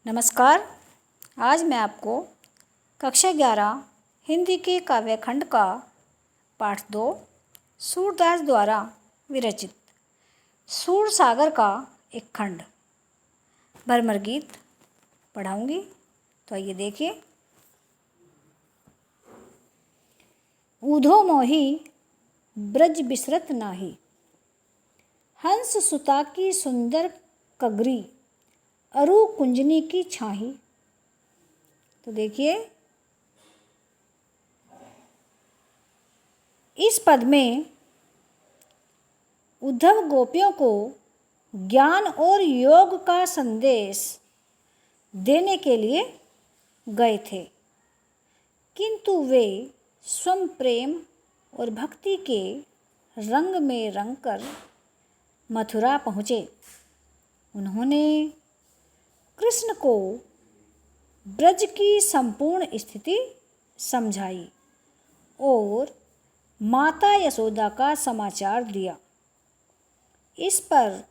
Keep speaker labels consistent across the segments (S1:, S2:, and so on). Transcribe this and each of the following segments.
S1: नमस्कार। आज मैं आपको कक्षा 11 हिंदी के काव्यखंड का पाठ 2 सूरदास द्वारा विरचित सूरसागर का एक खंड भरमर गीत पढ़ाऊंगी। तो आइए देखिए। ऊधो मोही ब्रज बिसरत नाही, हंस सुता की सुंदर कगरी, अरु कुंजनी की छाही। तो देखिए, इस पद में उद्धव गोपियों को ज्ञान और योग का संदेश देने के लिए गए थे, किंतु वे स्वयं प्रेम और भक्ति के रंग में रंगकर मथुरा पहुँचे। उन्होंने कृष्ण को ब्रज की संपूर्ण स्थिति समझाई और माता यशोदा का समाचार दिया। इस पर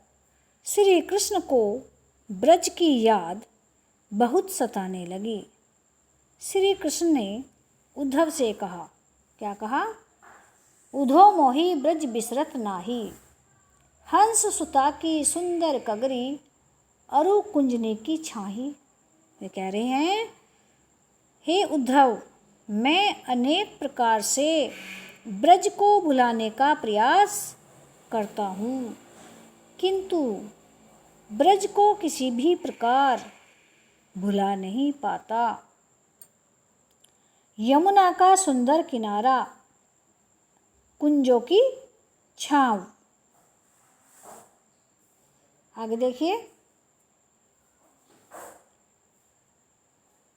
S1: श्री कृष्ण को ब्रज की याद बहुत सताने लगी। श्री कृष्ण ने उद्धव से कहा, क्या कहा? उधो मोही ब्रज बिसरत नाही, हंस सुता की सुंदर कगरी, अरु कुंजनी की छाही। वे कह रहे हैं, हे उद्धव, मैं अनेक प्रकार से ब्रज को भुलाने का प्रयास करता हूँ, किंतु ब्रज को किसी भी प्रकार भुला नहीं पाता। यमुना का सुंदर किनारा, कुंजों की छांव। आगे देखिए।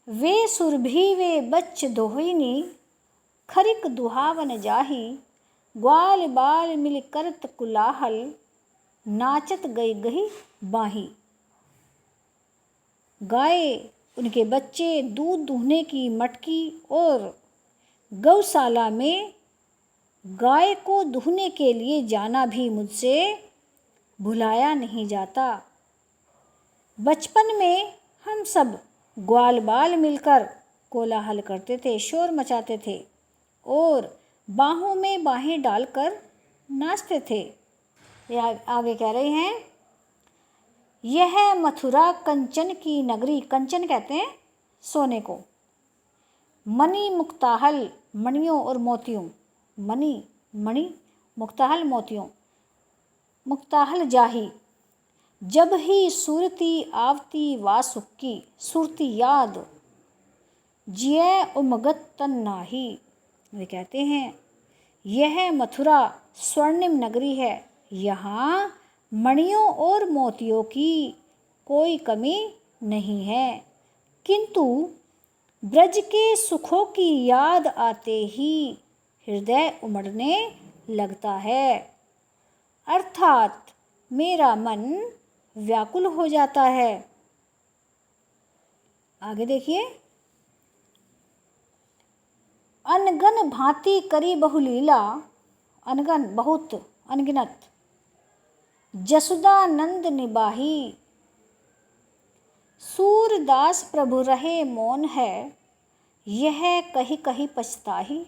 S1: वे सुरभि वे बच्च दोहिनी, खरिक दुहावन जाही, ग्वाल बाल मिल करत कुलाहल, नाचत गई गही बाही। गाय, उनके बच्चे, दूध दूहने की मटकी और गौशाला में गाय को दूहने के लिए जाना भी मुझसे भुलाया नहीं जाता। बचपन में हम सब ग्वाल बाल मिलकर कोलाहल करते थे, शोर मचाते थे और बाहों में बाहें डालकर नाचते थे। आगे कह रहे हैं, यह मथुरा कंचन की नगरी। कंचन कहते हैं सोने को। मणि मुक्ताहल, मणियों और मोतियों। मणि मुक्ताहल मोतियों। मुक्ताहल जाही, जब ही सूरती आवती वासुकी, सूरती याद, जिय उमगत तन नाही। वे कहते हैं, यह मथुरा स्वर्णिम नगरी है, यहाँ मणियों और मोतियों की कोई कमी नहीं है, किंतु ब्रज के सुखों की याद आते ही हृदय उमड़ने लगता है, अर्थात मेरा मन व्याकुल हो जाता है। आगे देखिए। अनगन भांति करी बहुलीला, अनगन बहुत, अनगिनत, जसुदानंद निबाही, सूरदास प्रभु रहे मौन है, यह कही कही पछताही।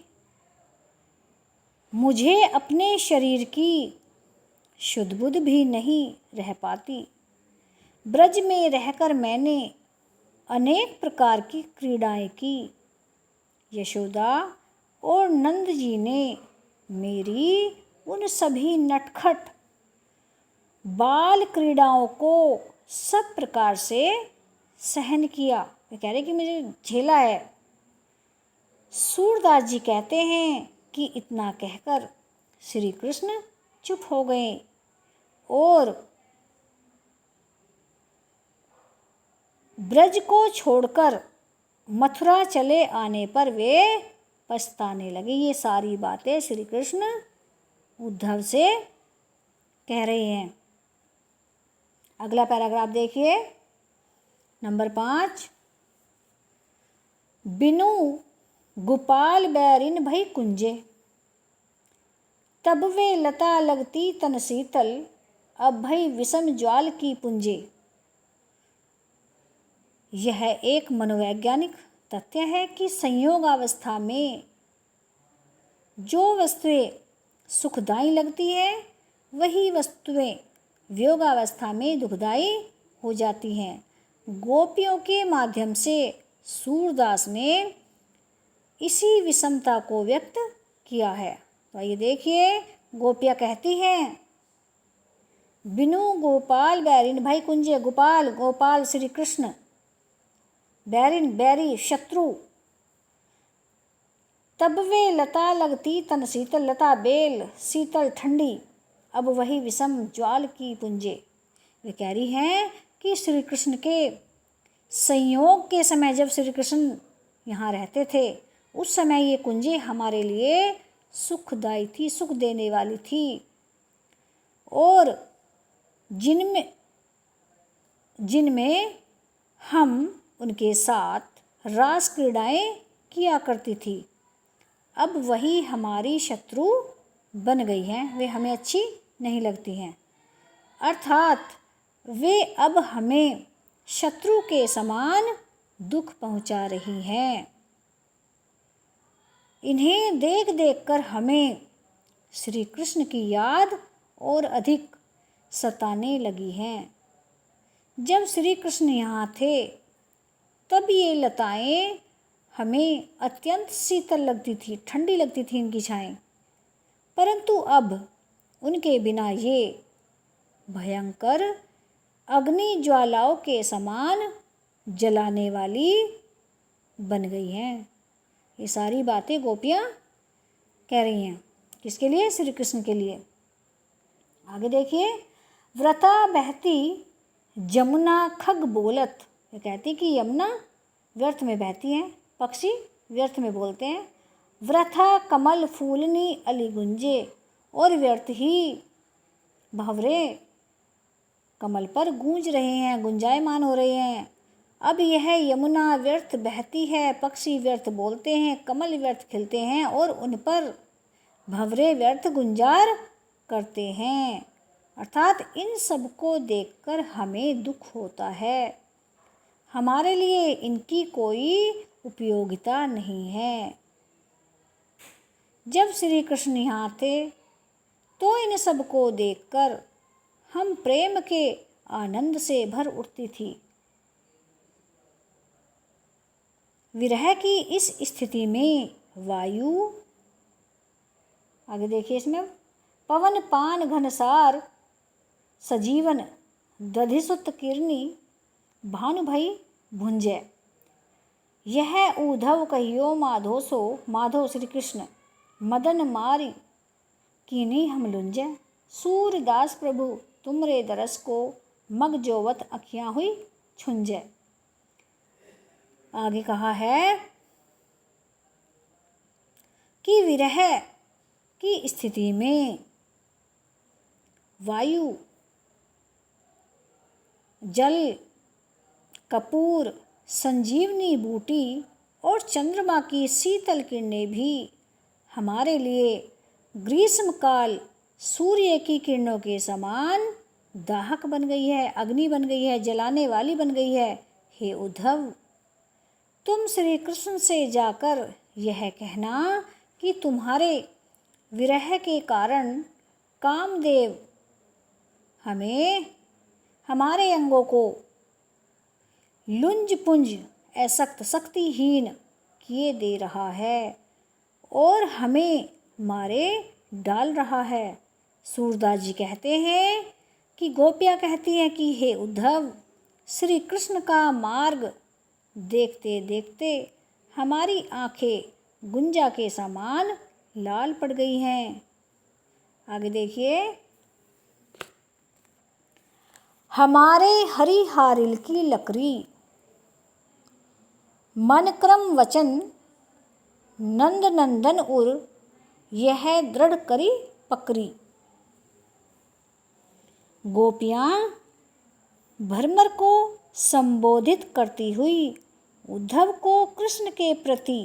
S1: मुझे अपने शरीर की शुद्ध बुद्ध भी नहीं रह पाती। ब्रज में रहकर मैंने अनेक प्रकार की क्रीड़ाएं की। यशोदा और नंद जी ने मेरी उन सभी नटखट बाल क्रीड़ाओं को सब प्रकार से सहन किया। वे कह रहे कि मुझे झेला है। सूरदास जी कहते हैं कि इतना कहकर श्री कृष्ण चुप हो गए और ब्रज को छोड़कर मथुरा चले आने पर वे पछताने लगे। ये सारी बातें श्री कृष्ण उद्धव से कह रहे हैं। अगला पैराग्राफ देखिए, नंबर 5। बिनु गोपाल बैरिन भई कुंजे, तब वे लता लगती तन शीतल, अब भई विषम ज्वाल की पुंजे। यह एक मनोवैज्ञानिक तथ्य है कि संयोग अवस्था में जो वस्तुएं सुखदायी लगती है वही वस्तुएं वियोगावस्था में दुखदायी हो जाती हैं। गोपियों के माध्यम से सूरदास ने इसी विषमता को व्यक्त किया है। तो ये देखिए, गोपियाँ कहती हैं, बिनु गोपाल बैरिन, भाई कुंजे गोपाल, गोपाल श्री कृष्ण, बैरिन बैरी शत्रु, तब वे लता लगती तन शीतल, लता बेल शीतल ठंडी, अब वही विषम ज्वाल की पुंजे। वे कह रही हैं कि श्री कृष्ण के संयोग के समय जब श्री कृष्ण यहाँ रहते थे उस समय ये कुंजे हमारे लिए सुखदायी थी, सुख देने वाली थी, और जिनमें हम उनके साथ रास क्रीड़ाएँ किया करती थी। अब वही हमारी शत्रु बन गई हैं, वे हमें अच्छी नहीं लगती हैं, अर्थात वे अब हमें शत्रु के समान दुख पहुंचा रही हैं। इन्हें देख देख कर हमें श्री कृष्ण की याद और अधिक सताने लगी हैं। जब श्री कृष्ण यहाँ थे तब ये लताएं हमें अत्यंत शीतल लगती थी, ठंडी लगती थी इनकी छाएं, परंतु अब उनके बिना ये भयंकर अग्नि ज्वालाओं के समान जलाने वाली बन गई हैं। ये सारी बातें गोपियाँ कह रही हैं, किसके लिए? श्री कृष्ण के लिए। आगे देखिए, व्रता बहती जमुना खग बोलत, ये कहती कि यमुना व्यर्थ में बहती हैं, पक्षी व्यर्थ में बोलते हैं। व्रथा कमल फूलनी अली गुंजे, और व्यर्थ ही भंवरे कमल पर गूंज रहे हैं, गुंजायमान हो रहे हैं। अब यह यमुना व्यर्थ बहती है, पक्षी व्यर्थ बोलते हैं, कमल व्यर्थ खिलते हैं और उन पर भंवरे व्यर्थ गुंजार करते हैं, अर्थात इन सब को देखकर हमें दुख होता है। हमारे लिए इनकी कोई उपयोगिता नहीं है। जब श्री कृष्ण यहाँ थे तो इन सब को देखकर हम प्रेम के आनंद से भर उठती थी। विरह की इस स्थिति में वायु, आगे देखिए इसमें, पवन पान घनसार सजीवन दधिसुत किरनी भानु भई भुंजय, यह उद्धव कहियो माधोसो, माधो श्री कृष्ण मदन मारी कीनी हम लुंजय, सूरदास प्रभु तुमरे दरस को मग जोवत अखियाँ हुई छुंजय। आगे कहा है कि विरह की स्थिति में वायु, जल, कपूर, संजीवनी बूटी और चंद्रमा की शीतल किरणें भी हमारे लिए ग्रीष्म काल सूर्य की किरणों के समान दाहक बन गई है, अग्नि बन गई है, जलाने वाली बन गई है। हे उद्धव, तुम श्री कृष्ण से जाकर यह कहना कि तुम्हारे विरह के कारण कामदेव हमें, हमारे अंगों को लुंज पुंज असक्त शक्तिहीन किए दे रहा है और हमें मारे डाल रहा है। सूरदास जी कहते हैं कि गोपियाँ कहती हैं कि हे उद्धव, श्री कृष्ण का मार्ग देखते देखते हमारी आंखें गुंजा के समान लाल पड़ गई हैं। आगे देखिए, हमारे हरि हारिल की लकड़ी मन क्रम वचन नंद नंदन उर, यह दृढ़ करी पकड़ी। गोपियाँ भ्रमर को संबोधित करती हुई उद्धव को कृष्ण के प्रति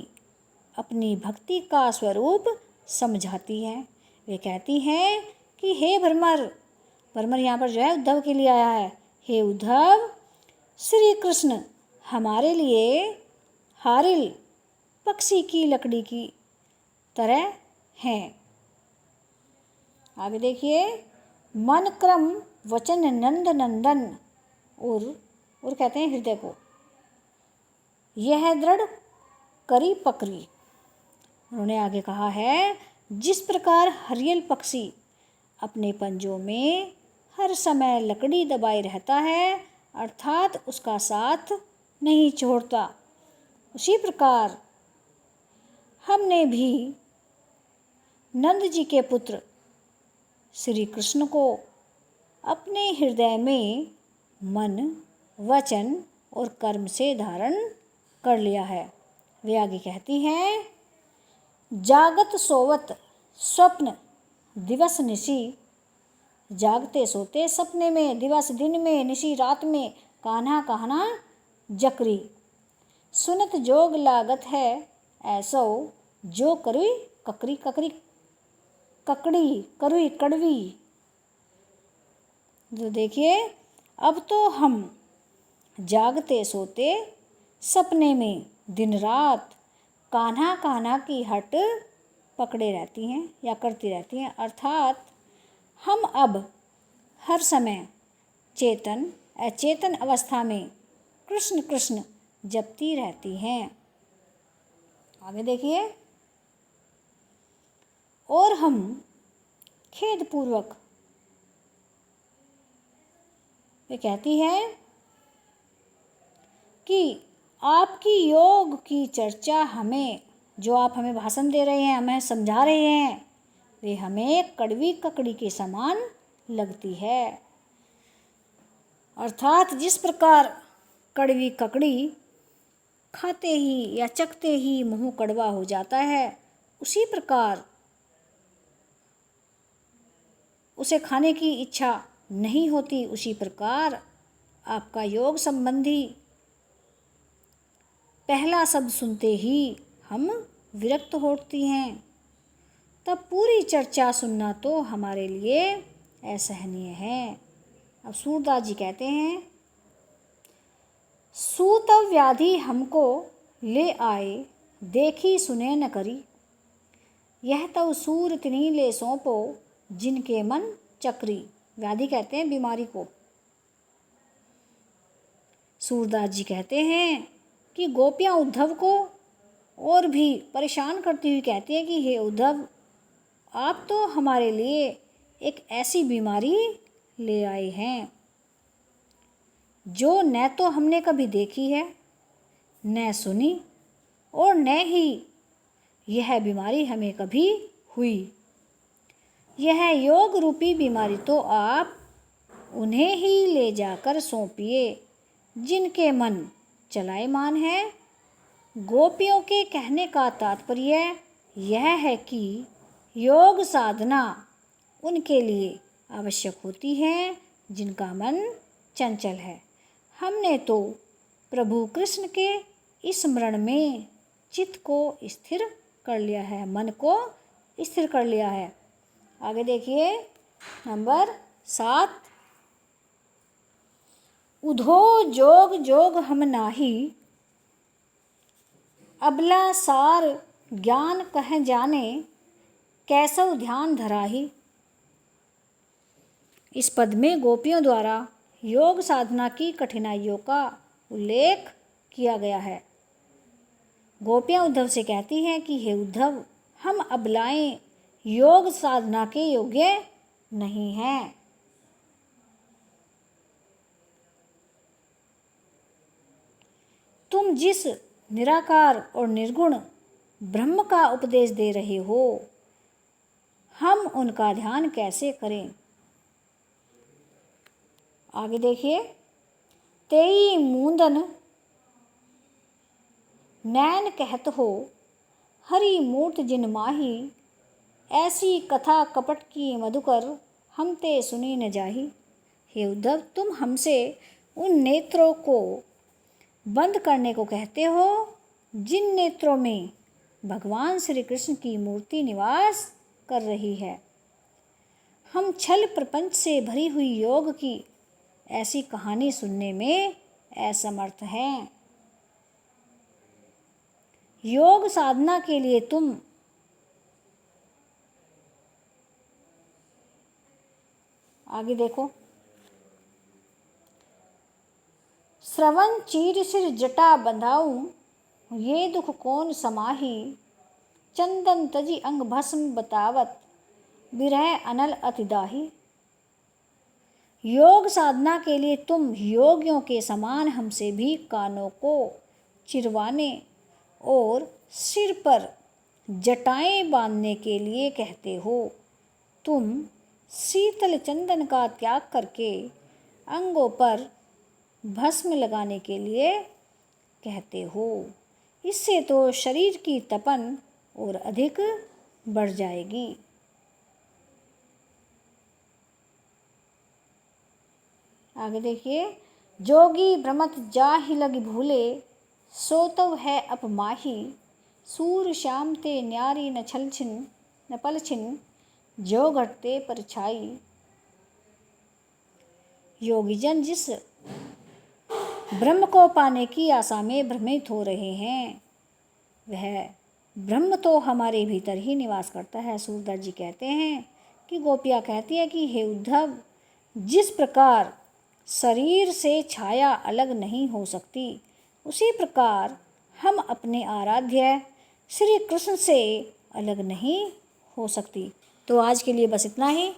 S1: अपनी भक्ति का स्वरूप समझाती हैं। वे कहती हैं कि हे भ्रमर, भ्रमर यहाँ पर जो है उद्धव के लिए आया है, हे उद्धव, श्री कृष्ण हमारे लिए हारिल पक्षी की लकड़ी की तरह हैं। आगे देखिए, मन क्रम वचन नंद नंदन, और कहते हैं हृदय को, यह दृढ़ करी पकड़ी। उन्होंने आगे कहा है, जिस प्रकार हरियल पक्षी अपने पंजों में हर समय लकड़ी दबाए रहता है, अर्थात उसका साथ नहीं छोड़ता, उसी प्रकार हमने भी नंद जी के पुत्र श्री कृष्ण को अपने हृदय में मन, वचन और कर्म से धारण कर लिया है। वे आगे कहती हैं, जागत सोवत स्वप्न दिवस निशी, जागते सोते सपने में, दिवस दिन में, निशी रात में, कान्हा कहना जकरी, सुनत जोग लागत है ऐसो, जो करुई ककरी ककरी ककड़ी करुई कड़वी। तो देखिए, अब तो हम जागते सोते सपने में दिन रात कान्हा कान्हा की हट पकड़े रहती हैं या करती रहती हैं, अर्थात हम अब हर समय चेतन अचेतन अवस्था में कृष्ण कृष्ण जपती रहती हैं। आगे देखिए, और हम खेदपूर्वक, वे कहती है कि आपकी योग की चर्चा हमें, जो आप हमें भाषण दे रहे हैं, हमें समझा रहे हैं, वे हमें कड़वी ककड़ी के समान लगती है। अर्थात जिस प्रकार कड़वी ककड़ी खाते ही या चखते ही मुंह कड़वा हो जाता है, उसी प्रकार उसे खाने की इच्छा नहीं होती, उसी प्रकार आपका योग संबंधी पहला शब्द सुनते ही हम विरक्त होती हैं, तब पूरी चर्चा सुनना तो हमारे लिए असहनीय है। अब सूरदास जी कहते हैं, सूत व्याधि हमको ले आए, देखी सुने न करी, यह तव सूर तिन्हीं ले सौंपो, जिनके मन चक्री। व्याधि कहते हैं बीमारी को। सूरदास जी कहते हैं कि गोपियाँ उद्धव को और भी परेशान करती हुई कहती हैं कि हे उद्धव, आप तो हमारे लिए एक ऐसी बीमारी ले आए हैं जो न तो हमने कभी देखी है, न सुनी, और न ही यह बीमारी हमें कभी हुई। यह योग रूपी बीमारी तो आप उन्हें ही ले जाकर सौंपिए जिनके मन चलायमान है। गोपियों के कहने का तात्पर्य यह है कि योग साधना उनके लिए आवश्यक होती है जिनका मन चंचल है। हमने तो प्रभु कृष्ण के स्मरण में चित्त को स्थिर कर लिया है, मन को स्थिर कर लिया है। आगे देखिए, नंबर 7, उधो जोग जोग हम नाही, अबला सार ज्ञान कह जाने, कैसव ध्यान धराही। इस पद में गोपियों द्वारा योग साधना की कठिनाइयों का उल्लेख किया गया है। गोपियाँ उद्धव से कहती हैं कि हे उद्धव, हम अबलाएं योग साधना के योग्य नहीं हैं। तुम जिस निराकार और निर्गुण ब्रह्म का उपदेश दे रहे हो, हम उनका ध्यान कैसे करें। आगे देखिए, तेई मूंदन नैन कहत हो, हरि मूर्त जिन माही, ऐसी कथा कपट की मधुकर, हम ते सुनी न जाही। हे उद्धव, तुम हमसे उन नेत्रों को बंद करने को कहते हो जिन नेत्रों में भगवान श्री कृष्ण की मूर्ति निवास कर रही है। हम छल प्रपंच से भरी हुई योग की ऐसी कहानी सुनने में असमर्थ हैं। योग साधना के लिए तुम आगे देखो। श्रवण चीर सिर जटा बंधाऊं, ये दुख कौन समाही। चंदन तजी अंग भस्म बतावत, विरह अनल अतिदाही। योग साधना के लिए तुम योगियों के समान हमसे भी कानों को चिरवाने और सिर पर जटाएं बांधने के लिए कहते हो। तुम शीतल चंदन का त्याग करके अंगों पर भस्म लगाने के लिए कहते हो। इससे तो शरीर की तपन और अधिक बढ़ जाएगी। आगे देखिए। जोगी भ्रमत जाहि लग भूले, सोतव है अपमाही। सूर श्याम ते न्यारी न छलछिन न पलछिन, जो घटते परछाई। योगीजन जिस ब्रह्म को पाने की आशा में भ्रमित हो रहे हैं, वह ब्रह्म तो हमारे भीतर ही निवास करता है। सूरदास जी कहते हैं कि गोपियाँ कहती है कि हे उद्धव, जिस प्रकार शरीर से छाया अलग नहीं हो सकती, उसी प्रकार हम अपने आराध्य श्री कृष्ण से अलग नहीं हो सकती। तो आज के लिए बस इतना ही।